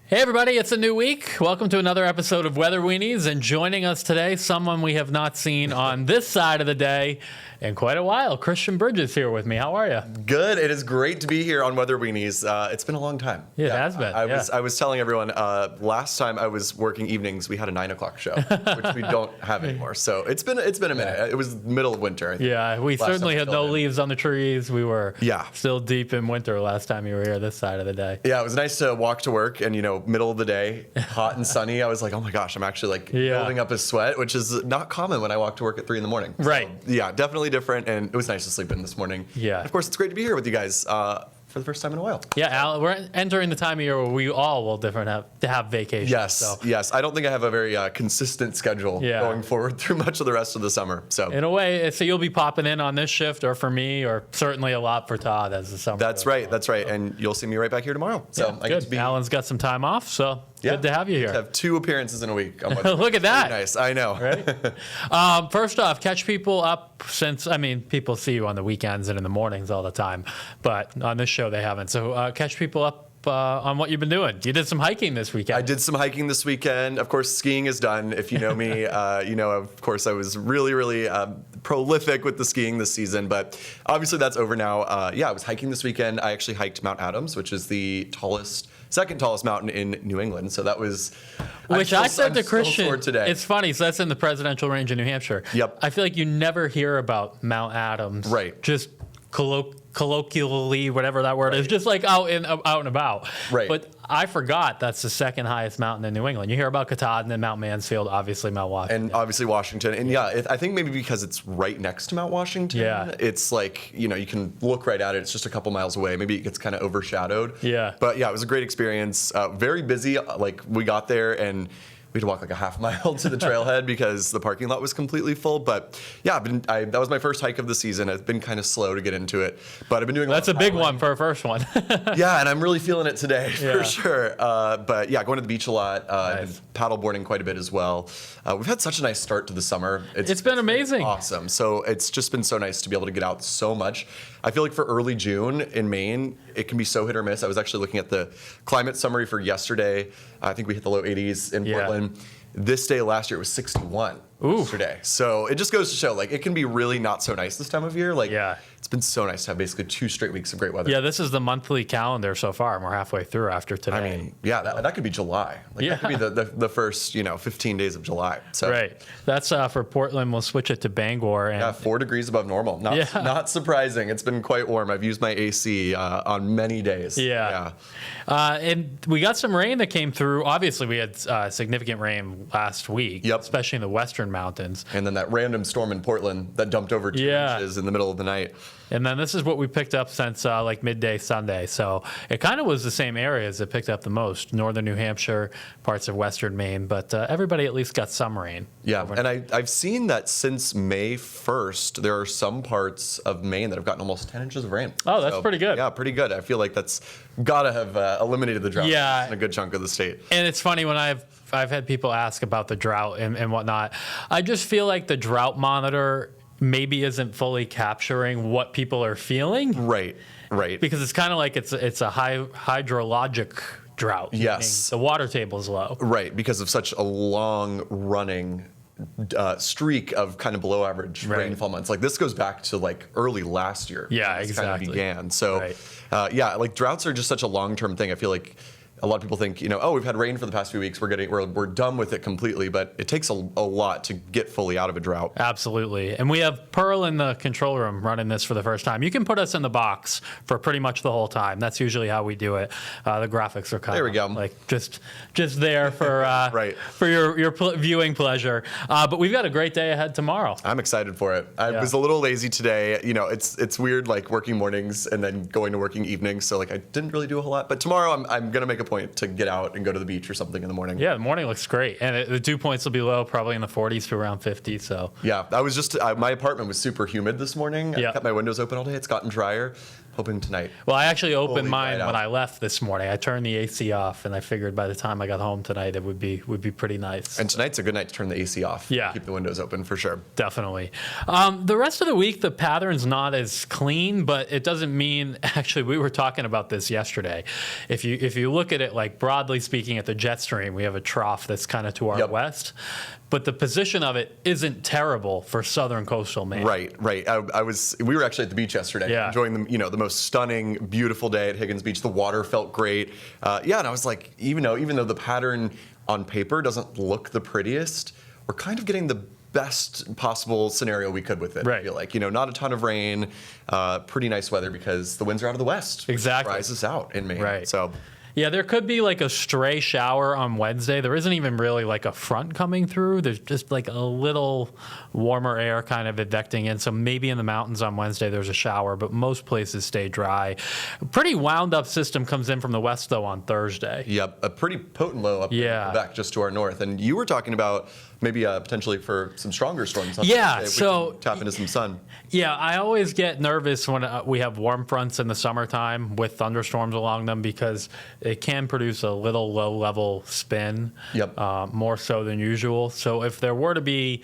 Hey everybody, it's a new week. Welcome to another episode of Weather-weenies, and joining us today, someone we have not seen on this side of the day in quite a while. Christian Bridges here with me. How are you? Good. It is great to be here on Weather-weenies. It's been a long time. Yeah, it has been. I was telling everyone last time I was working evenings, we had a 9 o'clock show, which we don't have anymore. So it's been a minute. It was middle of winter, I think. Yeah, we certainly had no leaves on the trees. We were still deep in winter last time you were here this side of the day. Yeah, it was nice to walk to work and, middle of the day, hot and sunny. I was like, oh my gosh, I'm actually building up a sweat, which is not common when I walk to work at 3 a.m. Right. So, yeah, definitely different. And it was nice to sleep in this morning. Yeah. And of course, it's great to be here with you guys for the first time in a while. Yeah, Al, we're entering the time of year where we all will have vacations. Yes. I don't think I have a very consistent schedule going forward through much of the rest of the summer. So in a way, so you'll be popping in on this shift, or for me, or certainly a lot for Todd as the summer. That's right. And you'll see me right back here tomorrow. So I get to be. Alan's got some time off, so good to have you here. I have 2 appearances in a week. Look at that. Nice. I know. Right? First off, catch people up people see you on the weekends and in the mornings all the time, but on this show they haven't. So catch people up on what you've been doing. You did some hiking this weekend. I did some hiking this weekend. Of course, skiing is done. If you know me, of course, I was really prolific with the skiing this season, but obviously that's over now. I was hiking this weekend. I actually hiked Mount Adams, which is the second tallest mountain in New England. So that was... Which I said to Christian, today. It's funny, so that's in the presidential range in New Hampshire. Yep. I feel like you never hear about Mount Adams. Right. Just colloquially, whatever that word is, just like out and about. Right. But I forgot that's the second highest mountain in New England. You hear about Katahdin and Mount Mansfield, obviously Mount Washington. And obviously Washington. And I think maybe because it's right next to Mount Washington, it's like, you can look right at it. It's just a couple miles away. Maybe it gets kind of overshadowed. Yeah. But it was a great experience. Very busy. We got there and we had to walk like a half mile to the trailhead because the parking lot was completely full. But that was my first hike of the season. I've been kind of slow to get into it, but I've been doing. That's a big one for a first one. Yeah, and I'm really feeling it today for sure. Going to the beach a lot. Nice. I've been paddleboarding quite a bit as well. We've had such a nice start to the summer. It's been amazing. Awesome. So it's just been so nice to be able to get out so much. I feel like for early June in Maine, it can be so hit or miss. I was actually looking at the climate summary for yesterday. I think we hit the low 80s in Portland. This day last year it was 61 yesterday. So it just goes to show, it can be really not so nice this time of year. It's been so nice to have basically 2 straight weeks of great weather. Yeah, this is the monthly calendar so far, and we're halfway through after today. I mean, that could be July. That could be the first, 15 days of July. So. Right. That's for Portland. We'll switch it to Bangor. And 4 degrees above normal. Not surprising. It's been quite warm. I've used my AC on many days. Yeah. And we got some rain that came through. Obviously, we had significant rain last week, especially in the western mountains. And then that random storm in Portland that dumped over 2 inches in the middle of the night. And then this is what we picked up since midday Sunday. So it kind of was the same areas that picked up the most, northern New Hampshire, parts of western Maine, but everybody at least got some rain. Yeah, and I've seen that since May 1st, there are some parts of Maine that have gotten almost 10 inches of rain. Oh, that's pretty good. Yeah, pretty good. I feel like that's got to have eliminated the drought in a good chunk of the state. And it's funny when I've had people ask about the drought and whatnot. I just feel like the drought monitor maybe isn't fully capturing what people are feeling. Right. Because it's kind of like it's a hydrologic drought. Yes. The water table is low. Right, because of such a long running streak of kind of below average rainfall months. This goes back to early last year. Yeah, exactly. Kind of began. So droughts are just such a long-term thing. I feel like a lot of people think, we've had rain for the past few weeks. We're done with it completely, but it takes a lot to get fully out of a drought. Absolutely. And we have Pearl in the control room running this for the first time. You can put us in the box for pretty much the whole time. That's usually how we do it. The graphics are kind of just there for for your viewing pleasure. But we've got a great day ahead tomorrow. I'm excited for it. I was a little lazy today. It's weird working mornings and then going to working evenings. So I didn't really do a whole lot. But tomorrow I'm going to make a point to get out and go to the beach or something in the morning. Yeah, the morning looks great. And the dew points will be low, probably in the 40s to around 50. So I was just, my apartment was super humid this morning. I kept my windows open all day. It's gotten drier. hoping tonight. Well, I actually opened mine right when out. I left this morning. I turned the AC off, and I figured by the time I got home tonight, it would be pretty nice. And tonight's a good night to turn the AC off. Yeah. Keep the windows open for sure. Definitely. The rest of the week, the pattern's not as clean, but it doesn't mean, actually, we were talking about this yesterday. If you look at it, like broadly speaking, at the jet stream, we have a trough that's kind of to our west. But the position of it isn't terrible for southern coastal Maine. Right. We were actually at the beach yesterday, enjoying the most stunning, beautiful day at Higgins Beach. The water felt great. And I was like, even though the pattern on paper doesn't look the prettiest, we're kind of getting the best possible scenario we could with it. Right. I feel like, not a ton of rain, pretty nice weather because the winds are out of the west. Exactly. Which dries us out in Maine. Right. So. Yeah, there could be like a stray shower on Wednesday. There isn't even really like a front coming through. There's just like a little warmer air kind of advecting in. So maybe in the mountains on Wednesday there's a shower, but most places stay dry. A pretty wound up system comes in from the west though on Thursday. Yep, a pretty potent low up in Quebec just to our north. And you were talking about maybe potentially for some stronger storms. On Thursday, so tap into some sun. Yeah, I always get nervous when we have warm fronts in the summertime with thunderstorms along them because it can produce a little low-level spin, more so than usual. So if there were to be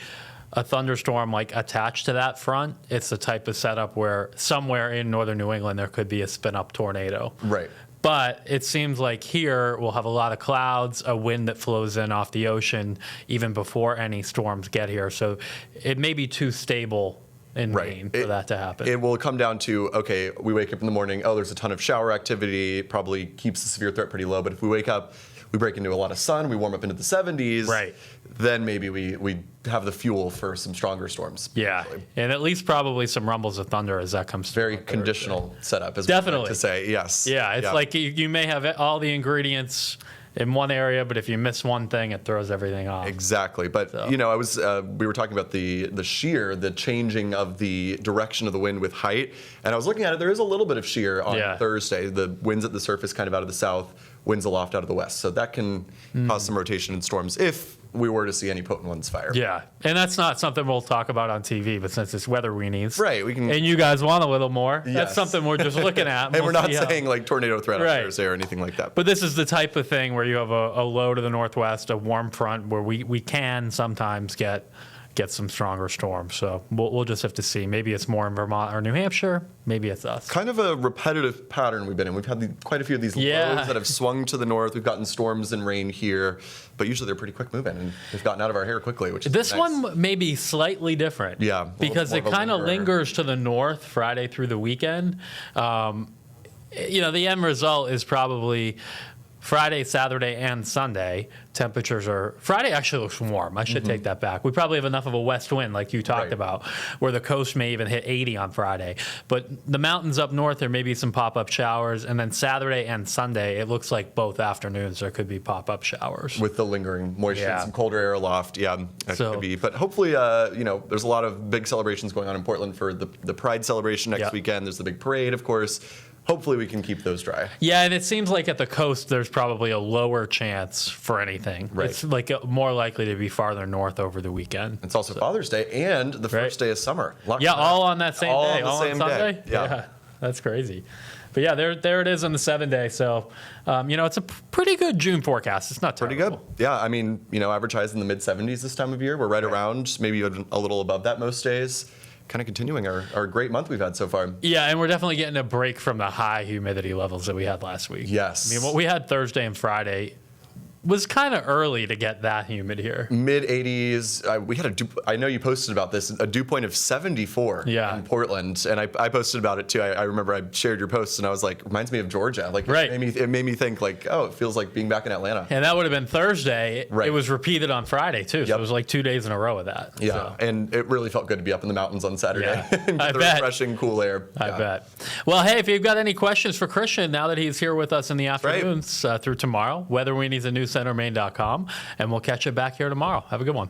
a thunderstorm like attached to that front, it's the type of setup where somewhere in northern New England there could be a spin-up tornado. Right. But it seems like here we'll have a lot of clouds, a wind that flows in off the ocean even before any storms get here. So it may be too stable in Maine for that to happen. It will come down to, okay, we wake up in the morning, there's a ton of shower activity, it probably keeps the severe threat pretty low. But if we wake up, we break into a lot of sun, we warm up into the 70s, then maybe we have the fuel for some stronger storms. Yeah, actually. And at least probably some rumbles of thunder as that comes through. Very conditional setup, as Definitely. we like to say, yes. Yeah, it's like you may have all the ingredients in one area, but if you miss one thing, it throws everything off. Exactly. But, we were talking about the shear, the changing of the direction of the wind with height. And I was looking at it, there is a little bit of shear on Thursday. The winds at the surface kind of out of the south, winds aloft out of the west. So that can cause some rotation in storms if we were to see any potent ones fire. Yeah, and that's not something we'll talk about on TV, but since it's weather-weenies, we can. And you guys want a little more, that's something we're just looking at. And we're not saying like tornado threat on Thursday or anything like that. But this is the type of thing where you have a low to the northwest, a warm front, where we can sometimes get some stronger storms. So we'll just have to see. Maybe it's more in Vermont or New Hampshire. Maybe it's us. Kind of a repetitive pattern we've been in. We've had quite a few of these lows that have swung to the north. We've gotten storms and rain here, but usually they're pretty quick moving, and they've gotten out of our hair quickly, which is this nice. one may be slightly different. Yeah. Because it kind of lingers to the north Friday through the weekend. The end result is probably Friday, Saturday, and Sunday, temperatures are... Friday actually looks warm. I should take that back. We probably have enough of a west wind, like you talked about, where the coast may even hit 80 on Friday. But the mountains up north, there may be some pop-up showers. And then Saturday and Sunday, it looks like both afternoons there could be pop-up showers. With the lingering moisture and some colder air aloft. Yeah, that could be. But hopefully, there's a lot of big celebrations going on in Portland for the Pride celebration next weekend. There's the big parade, of course. Hopefully we can keep those dry. Yeah, and it seems like at the coast there's probably a lower chance for anything. Right. It's like more likely to be farther north over the weekend. It's also Father's Day and the first day of summer. All on that same day. All on Sunday. Yeah, that's crazy. But yeah, there it is on the 7-day. So, it's a pretty good June forecast. It's not terrible. Pretty good. Yeah, I mean, average highs in the mid-70s this time of year. We're right around, maybe a little above that most days. Kind of continuing our great month we've had so far. Yeah, and we're definitely getting a break from the high humidity levels that we had last week. Yes. I mean, what we had Thursday and Friday was kind of early to get that humid here. Mid 80s. We had I know you posted about this, a dew point of 74 in Portland. And I posted about it too. I remember I shared your post and I was like, reminds me of Georgia. Like it made me think like, it feels like being back in Atlanta. And that would have been Thursday. It was repeated on Friday too. So it was like 2 days in a row of that. Yeah. So. And it really felt good to be up in the mountains on Saturday. and I the bet. refreshing cool air. I bet. Well, hey, if you've got any questions for Christian now that he's here with us in the afternoons through tomorrow, weather-weenies at newcentermaine.com. And we'll catch you back here tomorrow. Have a good one.